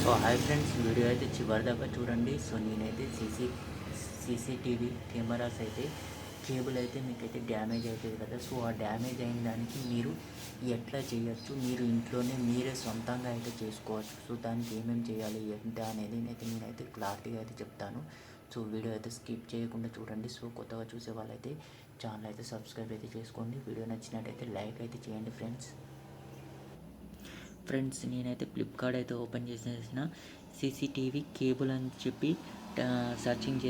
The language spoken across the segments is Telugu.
సో హాయ్ ఫ్రెండ్స్, వీడియో అయితే చివరిదాకా చూడండి. సో నేనైతే సీసీటీవీ కెమెరాస్ అయితే కేబుల్ అయితే మీకైతే డ్యామేజ్ అవుతుంది కదా. సో ఆ డ్యామేజ్ అయిన దానికి మీరు ఎట్లా చేయొచ్చు, మీరు ఇంట్లోనే మీరే సొంతంగా అయితే చేసుకోవచ్చు. సో దానికి ఏమేమి చేయాలి ఎంత అనేది నేనైతే క్లారిటీగా అయితే చెప్తాను. సో వీడియో అయితే స్కిప్ చేయకుండా చూడండి. సో కొత్తగా చూసే వాళ్ళైతే ఛానల్ అయితే సబ్స్క్రైబ్ అయితే చేసుకోండి. వీడియో నచ్చినట్టయితే లైక్ అయితే చేయండి ఫ్రెండ్స్. నేనైతే ఫ్లిప్కార్ట్ అయితే ఓపెన్ చేసేసిన సీసీటీవీ కేబుల్ అని చెప్పి సర్చింగ్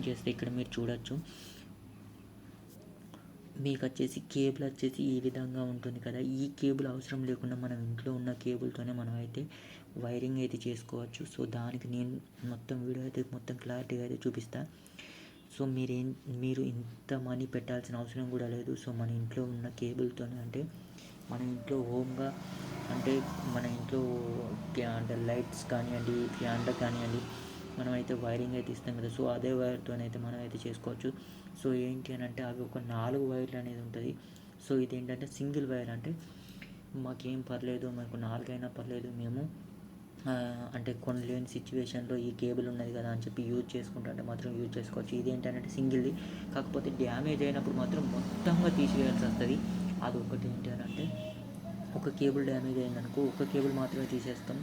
చేస్తే ఇక్కడ మీరు చూడొచ్చు. మీకు వచ్చేసి కేబుల్ వచ్చేసి ఈ విధంగా ఉంటుంది కదా. ఈ కేబుల్ అవసరం లేకుండా మనం ఇంట్లో ఉన్న కేబుల్తోనే మనం అయితే వైరింగ్ అయితే చేసుకోవచ్చు. సో దానికి నేను మొత్తం వీడియో అయితే మొత్తం క్లారిటీగా అయితే చూపిస్తాను. సో మీరు ఇంత మనీ పెట్టాల్సిన అవసరం కూడా లేదు. సో మన ఇంట్లో ఉన్న కేబుల్తోనే, అంటే మన ఇంట్లో హోమ్గా, అంటే మన ఇంట్లో అంటే లైట్స్ కానివ్వండి, ఫ్యాన్లు కానివ్వండి, మనం అయితే వైరింగ్ అయితే ఇస్తాం కదా. సో అదే వైర్తోనైతే మనం అయితే చేసుకోవచ్చు. సో ఏంటి అని అంటే అవి ఒక 4 వైర్లు అనేది ఉంటుంది. సో ఇదేంటంటే సింగిల్ వైర్, అంటే మాకేం పర్లేదు, మాకు 4 అయినా పర్లేదు, మేము అంటే కొనలేని సిచ్యువేషన్లో ఈ కేబుల్ ఉన్నది కదా అని చెప్పి యూజ్ చేసుకుంటుంటే మాత్రం యూజ్ చేసుకోవచ్చు. ఇదేంటంటే సింగిల్ది, కాకపోతే డ్యామేజ్ అయినప్పుడు మాత్రం మొత్తంగా తీసివేయాల్సి వస్తుంది. అది ఒకటి ఏంటి అని అంటే ఒక కేబుల్ డ్యామేజ్ అయిందనుకో ఒక కేబుల్ మాత్రమే తీసేస్తాం.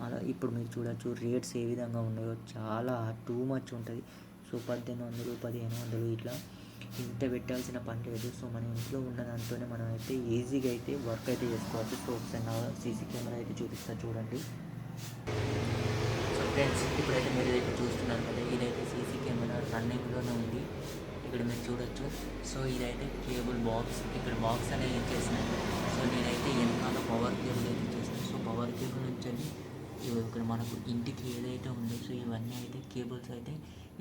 అలా ఇప్పుడు మీరు చూడొచ్చు రేట్స్ ఏ విధంగా ఉన్నాయో, చాలా టూ మచ్ ఉంటుంది. సో 1800, 1500 ఇట్లా ఇంత పెట్టాల్సిన పని లేదు. సో మన ఇంట్లో ఉన్న దాంతోనే మనం అయితే ఈజీగా అయితే వర్క్ అయితే చేసుకోవచ్చు. సో ఒకసారి నా సీసీ కెమెరా అయితే చూపిస్తా చూడండి. సో ఫ్రెండ్స్, ఇప్పుడైతే మీరు అయితే చూస్తున్నారు కదా, ఇదైతే సీసీ కెమెరా రన్నింగ్లోనే ఉంది. ఇక్కడ మీరు చూడొచ్చు. సో ఇదైతే కేబుల్ బాక్స్, ఇక్కడ బాక్స్ అనేది ఇచ్చేసినాను. సో నేనైతే వెనకాల పవర్ కేబుల్ అయితే ఇచ్చేసాను. సో పవర్ కేబుల్ నుంచి ఇక్కడ మనకు ఇంటికి ఏదైతే ఉందో, సో ఇవన్నీ అయితే కేబుల్స్ అయితే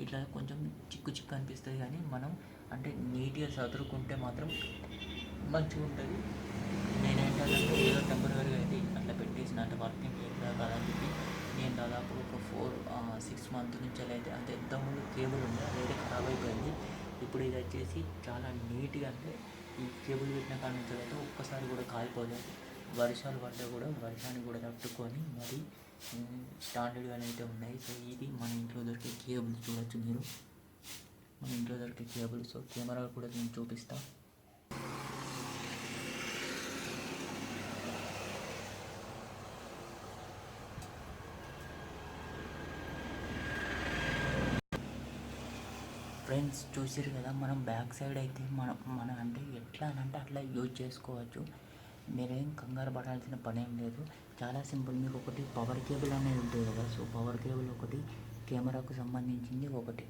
ఇట్లా కొంచెం చిక్కు అనిపిస్తుంది, కానీ మనం అంటే నీట్గా చదువుకుంటే మాత్రం మంచిగా ఉంటుంది. నేనేంటంటే ఏదో టెంపరీగా అయితే అట్లా పెట్టేసిన, అంటే వర్కింగ్ ఎట్లా కాదని చెప్పి నేను దాదాపు ఒక 6 మంత్ నుంచి అయితే, అంటే ఎంతమంది కేబుల్ ఉంది అదైతే ఖరాబ్ అయిపోయింది. ఇప్పుడు ఇది వచ్చేసి చాలా నీట్గా, అంటే ఈ కేబుల్ పెట్టిన కాడ నుంచి అయితే ఒక్కసారి కూడా కాలిపోలేదు. వర్షాలు పడ్డా కూడా వర్షానికి కూడా తట్టుకొని మరి స్టాండర్డ్గానే అయితే ఉన్నాయి. సో ఇది మన ఇంట్లో దొరికే కేబుల్ చూడొచ్చు మీరు, మన ఇంట్లో దొరికే కేబుల్. సో కెమెరా కూడా నేను చూపిస్తాను. ఫ్రెండ్స్ చూసారు కదా, మనం బ్యాక్ సైడ్ అయితే మన అంటే ఎట్లా అంటే అట్లా యూజ్ చేసుకోవచ్చు. మీరేం కంగారు పడాల్సిన పని ఏం లేదు, చాలా సింపుల్. మీకు ఒకటి పవర్ కేబుల్ అనేది ఉంటుంది కదా. సో పవర్ కేబుల్ ఒకటి, కెమెరాకు సంబంధించింది ఒకటి.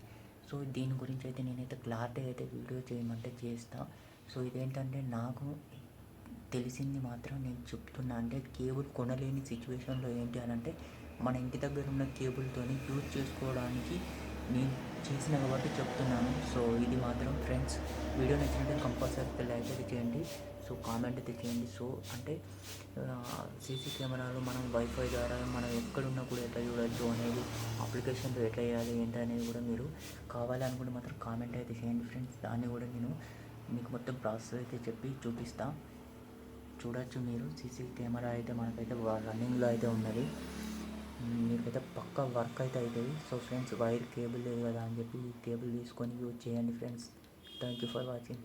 సో దీని గురించి అయితే నేనైతే క్లారిటీ అయితే వీడియో చేయమంటే చేస్తాను. సో ఇదేంటంటే నాకు తెలిసింది మాత్రం నేను చెప్తున్నా. అంటే కేబుల్ కొనలేని సిచ్యువేషన్లో ఏంటి అని అంటే మన ఇంటి దగ్గర ఉన్న కేబుల్తోని యూజ్ చేసుకోవడానికి నేను చేసిన కాబట్టి చెప్తున్నాను. సో ఇది మాత్రం ఫ్రెండ్స్, వీడియో నచ్చినట్టు కంపల్సరీ లైక్ అయితే చేయండి. సో కామెంట్ అయితే చేయండి. సో అంటే సీసీ కెమెరాలు మనం వైఫై ద్వారా మనం ఎక్కడున్నా కూడా ఎట్లా చూడొచ్చు అనేది, అప్లికేషన్లో ఎట్లా చేయాలి ఏంటి అనేది కూడా మీరు కావాలనుకుంటే మాత్రం కామెంట్ అయితే చేయండి ఫ్రెండ్స్. దాన్ని కూడా నేను మీకు మొత్తం ప్రాసెస్ అయితే చెప్పి చూపిస్తాను. చూడొచ్చు మీరు, సీసీ కెమెరా అయితే మనకైతే రన్నింగ్లో అయితే ఉన్నది. మీకైతే పక్కా వర్క్ అయితే అవుతుంది. సో ఫ్రెండ్స్, వైర్ కేబుల్ లేదు కదా అని చెప్పి ఈ కేబుల్ తీసుకొని యూజ్ చేయండి friends. Thank you for watching.